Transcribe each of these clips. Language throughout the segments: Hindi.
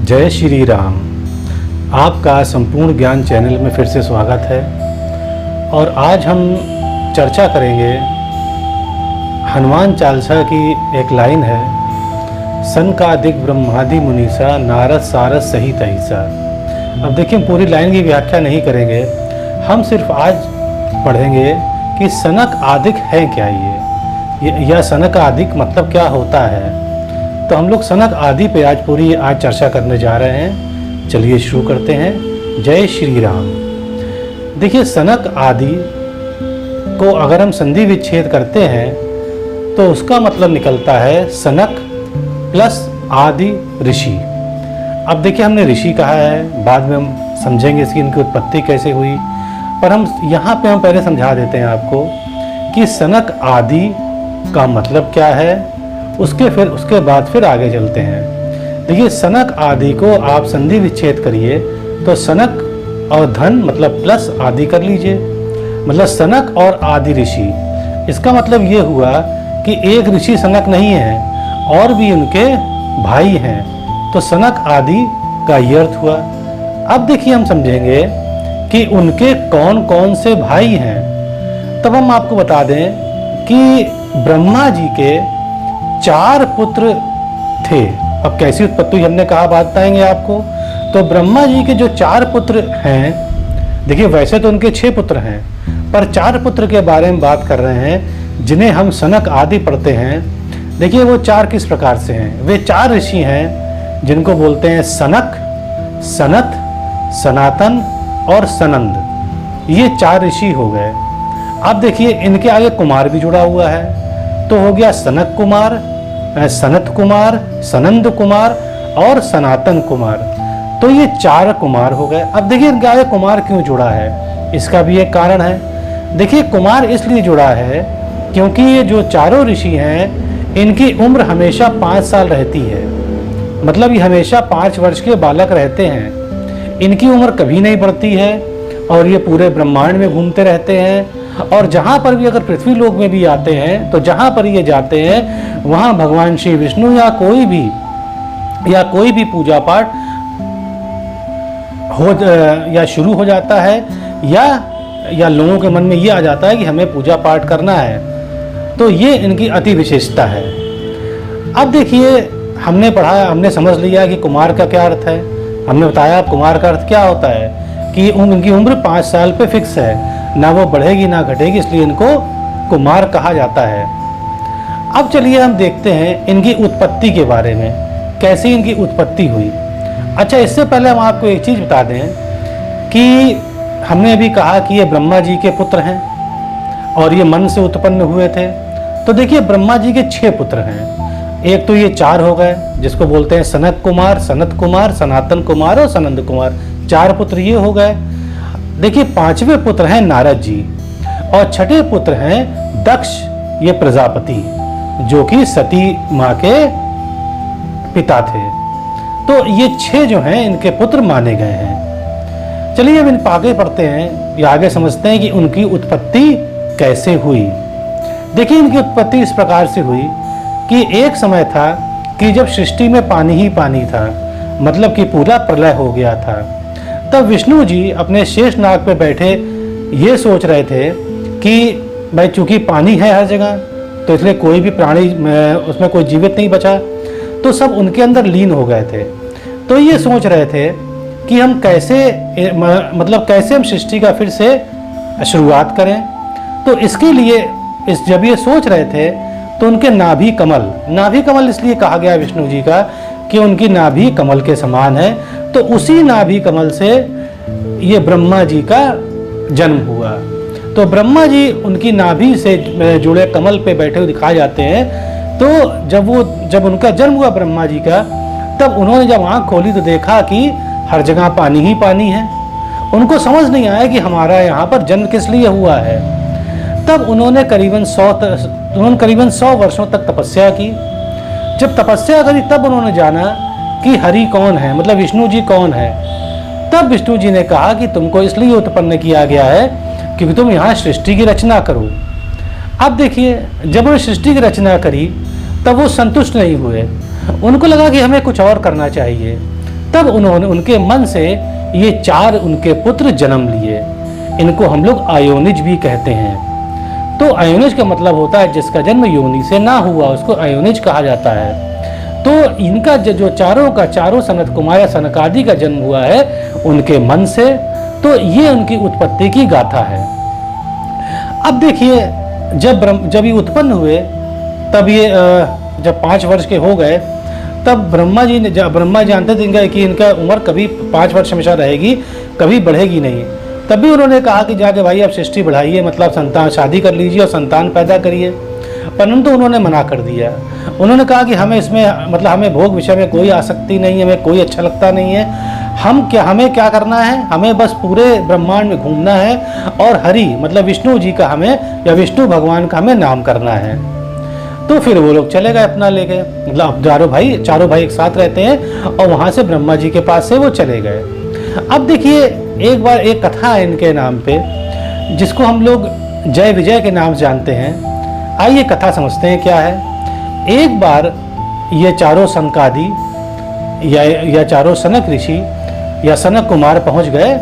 जय श्री राम। आपका संपूर्ण ज्ञान चैनल में फिर से स्वागत है और आज हम चर्चा करेंगे हनुमान चालीसा की एक लाइन है, सनकादिक ब्रह्मादि मुनीसा नारद सारद सहित अहिसा। अब देखिए, पूरी लाइन की व्याख्या नहीं करेंगे, हम सिर्फ आज पढ़ेंगे कि सनक आदिक है क्या। यह सनक आदिक मतलब क्या होता है। तो हम लोग सनक आदि पे आज चर्चा करने जा रहे हैं। चलिए शुरू करते हैं। जय श्री राम। देखिए, सनक आदि को अगर हम संधि विच्छेद करते हैं तो उसका मतलब निकलता है सनक प्लस आदि ऋषि। अब देखिए, हमने ऋषि कहा है, बाद में हम समझेंगे इसकी इनकी उत्पत्ति कैसे हुई, पर हम यहाँ पे हम पहले समझा देते हैं आपको कि सनक आदि का मतलब क्या है, उसके बाद फिर आगे चलते हैं। देखिए, सनक आदि को आप संधि विच्छेद करिए तो सनक और धन मतलब प्लस आदि कर लीजिए, मतलब सनक और आदि ऋषि। इसका मतलब ये हुआ कि एक ऋषि सनक नहीं है और भी उनके भाई हैं, तो सनक आदि का ये अर्थ हुआ। अब देखिए, हम समझेंगे कि उनके कौन कौन से भाई हैं। तब हम आपको बता दें कि ब्रह्मा जी के 4 पुत्र थे। अब कैसी उत्पत्ति हुई हमने कहा, बात बताएंगे आपको। तो ब्रह्मा जी के जो 4 पुत्र हैं, देखिए वैसे तो उनके 6 पुत्र हैं, पर 4 पुत्र के बारे में बात कर रहे हैं जिन्हें हम सनक आदि पढ़ते हैं। देखिए वो 4 किस प्रकार से हैं। वे 4 ऋषि हैं जिनको बोलते हैं सनक, सनत, सनातन और सनंद। ये 4 ऋषि हो गए। अब देखिए, इनके आगे कुमार भी जुड़ा हुआ है, तो हो गया सनक कुमार, सनत कुमार, सनंद कुमार और सनातन कुमार। तो ये 4 कुमार हो गए। अब देखिए, इनके आगे कुमार क्यों जुड़ा है, इसका भी एक कारण है। देखिए, कुमार इसलिए जुड़ा है क्योंकि ये जो चारों ऋषि हैं, इनकी उम्र हमेशा 5 साल रहती है। मतलब ये हमेशा 5 वर्ष के बालक रहते हैं। इनकी उम्र कभी नहीं बढ़ती है और ये पूरे ब्रह्मांड में घूमते रहते हैं। और जहाँ पर भी, अगर पृथ्वी लोक में भी आते हैं, तो जहाँ पर ये जाते हैं वहाँ भगवान श्री विष्णु या कोई भी पूजा पाठ या शुरू हो जाता है, या लोगों के मन में ये आ जाता है कि हमें पूजा पाठ करना है। तो ये इनकी अति विशेषता है। अब देखिए, हमने समझ लिया कि कुमार का क्या अर्थ है। हमने बताया कुमार का अर्थ क्या होता है कि इनकी उम्र 5 साल पे फिक्स है, ना वो बढ़ेगी ना घटेगी, इसलिए इनको कुमार कहा जाता है। अब चलिए हम देखते हैं इनकी उत्पत्ति के बारे में, कैसे इनकी उत्पत्ति हुई। अच्छा, इससे पहले हम आपको एक चीज़ बता दें कि हमने अभी कहा कि ये ब्रह्मा जी के पुत्र हैं और ये मन से उत्पन्न हुए थे। तो देखिए, ब्रह्मा जी के 6 पुत्र हैं। एक तो ये 4 हो गए जिसको बोलते हैं सनक कुमार, सनत कुमार, सनातन कुमार और सनंद कुमार। 4 पुत्र ये हो गए। देखिए, 5वें पुत्र हैं नारद जी और 6ठे पुत्र हैं दक्ष, ये प्रजापति, जो कि सती माँ के पिता थे। तो ये 6 जो हैं इनके पुत्र माने गए हैं। चलिए अब इन आगे पढ़ते हैं, या आगे समझते हैं कि उनकी उत्पत्ति कैसे हुई। देखिए, इनकी उत्पत्ति इस प्रकार से हुई कि एक समय था कि जब सृष्टि में पानी ही पानी था, मतलब कि पूरा प्रलय हो गया था। तब विष्णु जी अपने शेष नाग पे बैठे ये सोच रहे थे कि भाई, चूंकि पानी है हर जगह, तो इसलिए कोई भी प्राणी उसमें कोई जीवित नहीं बचा, तो सब उनके अंदर लीन हो गए थे। तो ये सोच रहे थे कि हम कैसे हम सृष्टि का फिर से शुरुआत करें। तो इसके लिए जब ये सोच रहे थे तो उनके नाभि कमल इसलिए कहा गया विष्णु जी का कि उनकी नाभि कमल के समान है। तो उसी नाभि कमल से ये ब्रह्मा जी का जन्म हुआ। तो ब्रह्मा जी उनकी नाभि से जुड़े कमल पे बैठे हुए दिखाए जाते हैं। तो जब उनका जन्म हुआ ब्रह्मा जी का, तब उन्होंने जब आँख खोली तो देखा कि हर जगह पानी ही पानी है। उनको समझ नहीं आया कि हमारा यहाँ पर जन्म किस लिए हुआ है। तब उन्होंने करीबन 100 वर्षों तक तपस्या की। जब तपस्या करी तब उन्होंने जाना कि हरि कौन है, मतलब विष्णु जी कौन है। तब विष्णु जी ने कहा कि तुमको इसलिए उत्पन्न किया गया है क्योंकि तुम यहाँ सृष्टि की रचना करो। अब देखिए, जब उन्होंने सृष्टि की रचना करी तब वो संतुष्ट नहीं हुए। उनको लगा कि हमें कुछ और करना चाहिए। तब उन्होंने उनके मन से ये 4 उनके पुत्र जन्म लिए। इनको हम लोग अयोनिज भी कहते हैं। तो अयोनिज का मतलब होता है जिसका जन्म योनि से ना हुआ, उसको अयोनिज कहा जाता है। तो इनका जो चारों का चारों सनत कुमार या सनकादि का जन्म हुआ है उनके मन से। तो ये उनकी उत्पत्ति की गाथा है। अब देखिए, जब ये उत्पन्न हुए, तब ये जब 5 वर्ष के हो गए, तब ब्रह्मा जी जानते थे कि इनका उम्र कभी 5 वर्ष हमेशा रहेगी, कभी बढ़ेगी नहीं। तभी उन्होंने कहा कि जाके भाई आप सृष्टि बढ़ाइए, मतलब संतान शादी कर लीजिए और संतान पैदा करिए। परंतु उन्होंने मना कर दिया। उन्होंने कहा कि हमें इसमें मतलब हमें भोग विषय में कोई आसक्ति नहीं है, हमें कोई अच्छा लगता नहीं है। हमें क्या करना है, हमें बस पूरे ब्रह्मांड में घूमना है और हरि मतलब विष्णु जी का हमें या विष्णु भगवान का हमें नाम करना है। तो फिर वो लोग चले गए अपना ले गए, मतलब चारों भाई एक साथ रहते हैं और वहाँ से ब्रह्मा जी के पास से वो चले गए। अब देखिए, एक बार एक कथा है इनके नाम पे जिसको हम लोग जय विजय के नाम से जानते हैं। आइए कथा समझते हैं क्या है। एक बार ये चारों सनकादि या चारों सनक ऋषि या सनक कुमार पहुंच गए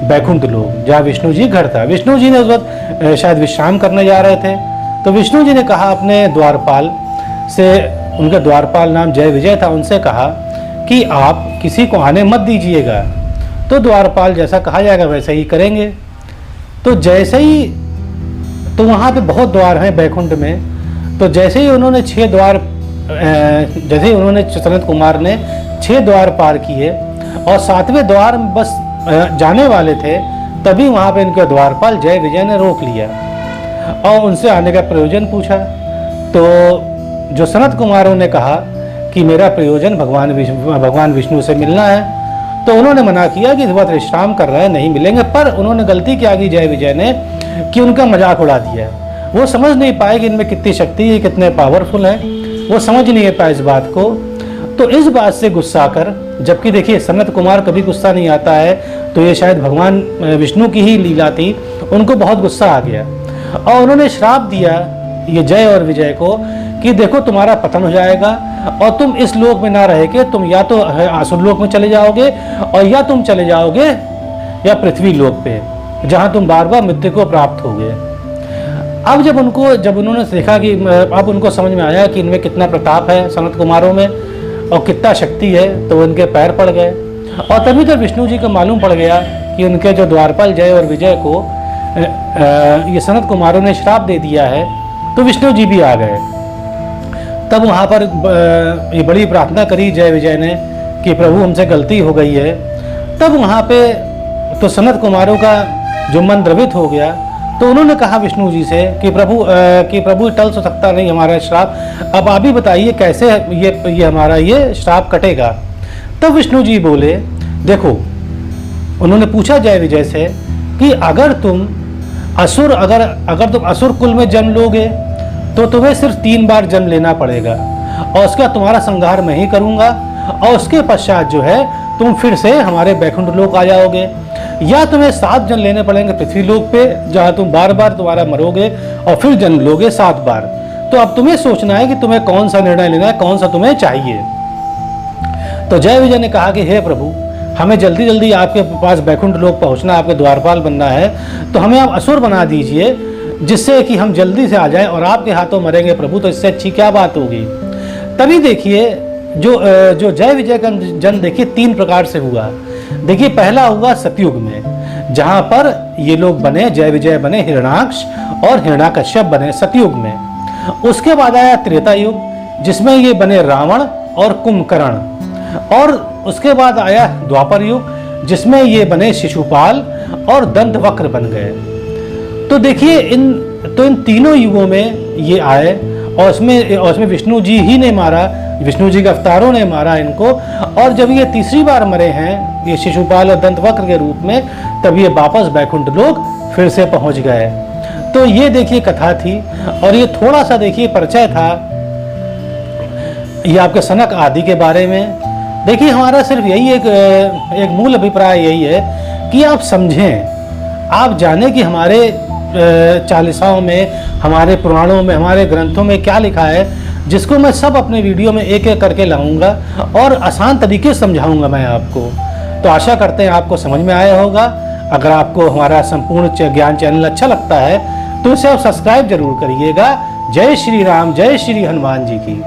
बैकुंठ लोक, जहाँ विष्णु जी घर था। विष्णु जी ने उस वक्त शायद विश्राम करने जा रहे थे। तो विष्णु जी ने कहा अपने द्वारपाल से, उनका द्वारपाल नाम जय विजय था, उनसे कहा कि आप किसी को आने मत दीजिएगा। तो द्वारपाल जैसा कहा जाएगा वैसे ही करेंगे। तो जैसे ही, तो वहाँ पे बहुत द्वार हैं बैकुंठ में। तो जैसे ही उन्होंने 6 द्वार, जैसे ही उन्होंने सनत कुमार ने 6 द्वार पार किए और 7वें द्वार बस जाने वाले थे, तभी वहाँ पे इनके द्वारपाल जय विजय ने रोक लिया और उनसे आने का प्रयोजन पूछा। तो जो सनत कुमारों ने कहा कि मेरा प्रयोजन भगवान विष्णु से मिलना है। तो उन्होंने मना किया कि इस वक्त विश्राम कर रहे हैं, नहीं मिलेंगे। पर उन्होंने गलती क्या की जय विजय ने कि उनका मजाक उड़ा दिया। वो समझ नहीं पाए कि इनमें कितनी शक्ति है, कितने पावरफुल हैं, वो समझ नहीं पाए इस बात को। तो इस बात से गुस्सा कर, जबकि देखिए सनत कुमार कभी गुस्सा नहीं आता है, तो ये शायद भगवान विष्णु की ही लीला थी, उनको बहुत गुस्सा आ गया और उन्होंने श्राप दिया ये जय और विजय को कि देखो तुम्हारा पतन हो जाएगा और तुम इस लोक में ना रह के तुम या तो आसुर लोक में चले जाओगे और या तुम चले जाओगे या पृथ्वी लोक पे, जहां तुम बार बार मृत्यु को प्राप्त होगे। अब जब उन्होंने देखा कि अब उनको समझ में आया कि इनमें कितना प्रताप है सनत कुमारों में और कितना शक्ति है, तो उनके पैर पड़ गए। और तभी तो विष्णु जी को मालूम पड़ गया कि उनके जो द्वारपाल जय और विजय को ये सनत कुमारों ने श्राप दे दिया है। तो विष्णु जी भी आ गए। तब वहाँ पर ये बड़ी प्रार्थना करी जय विजय ने कि प्रभु हमसे गलती हो गई है। तब वहाँ पे तो सनत कुमारों का जो मन द्रवित हो गया। तो उन्होंने कहा विष्णु जी से कि प्रभु टल तो सकता नहीं हमारा श्राप, अब आप ही बताइए कैसे ये हमारा ये श्राप कटेगा। तब विष्णु जी बोले, देखो, उन्होंने पूछा जय विजय से कि अगर तुम असुर कुल में जन्म लोगे तो तुम्हें सिर्फ 3 बार जन्म लेना पड़ेगा और उसका तुम्हारा संहार मैं ही करूंगा और उसके पश्चात जो है तुम फिर से हमारे बैकुंठ लोक आ जाओगे, या तुम्हें 7 जन्म लेने पड़ेंगे पृथ्वी लोक पे, जहाँ तुम बार बार दोबारा मरोगे और फिर जन्म लोगे 7 बार। तो अब तुम्हें सोचना है कि तुम्हें कौन सा निर्णय लेना है, कौन सा तुम्हें चाहिए। तो जय विजय ने कहा कि हे प्रभु, हमें जल्दी जल्दी आपके पास बैकुंठ लोक पहुंचना, आपके द्वारपाल बनना है, तो हमें आप असुर बना दीजिए जिससे कि हम जल्दी से आ जाएं और आपके हाथों मरेंगे प्रभु, तो इससे अच्छी क्या बात होगी। तभी देखिए जो जय विजय का जन्म देखिए 3 प्रकार से हुआ। देखिए पहला हुआ सतयुग में, जहां पर ये लोग बने, जय विजय बने हिरणाक्ष और हिरणाकश्यप बने सतयुग में। उसके बाद आया त्रेता युग, जिसमें ये बने रावण और कुंभकर्ण। और उसके बाद आया द्वापर युग, जिसमें ये बने शिशुपाल और दंतवक्र बन गए। तो देखिए इन तीनों युगों में ये आए और उसमें विष्णु जी ही ने मारा, विष्णु जी के अवतारों ने मारा इनको। और जब ये तीसरी बार मरे हैं ये शिशुपाल और दंतवक्र के रूप में, तब ये वापस बैकुंठ लोक फिर से पहुंच गए। तो ये देखिए कथा थी और ये थोड़ा सा देखिए परिचय था ये आपके सनक आदि के बारे में। देखिए हमारा सिर्फ यही एक मूल अभिप्राय यही है कि आप समझें, आप जानें कि हमारे चालीसाओं में, हमारे पुराणों में, हमारे ग्रंथों में क्या लिखा है, जिसको मैं सब अपने वीडियो में एक एक करके लाऊंगा और आसान तरीके से समझाऊंगा मैं आपको। तो आशा करते हैं आपको समझ में आया होगा। अगर आपको हमारा संपूर्ण ज्ञान चैनल अच्छा लगता है तो इसे आप सब्सक्राइब जरूर करिएगा। जय श्री राम, जय श्री हनुमान जी की।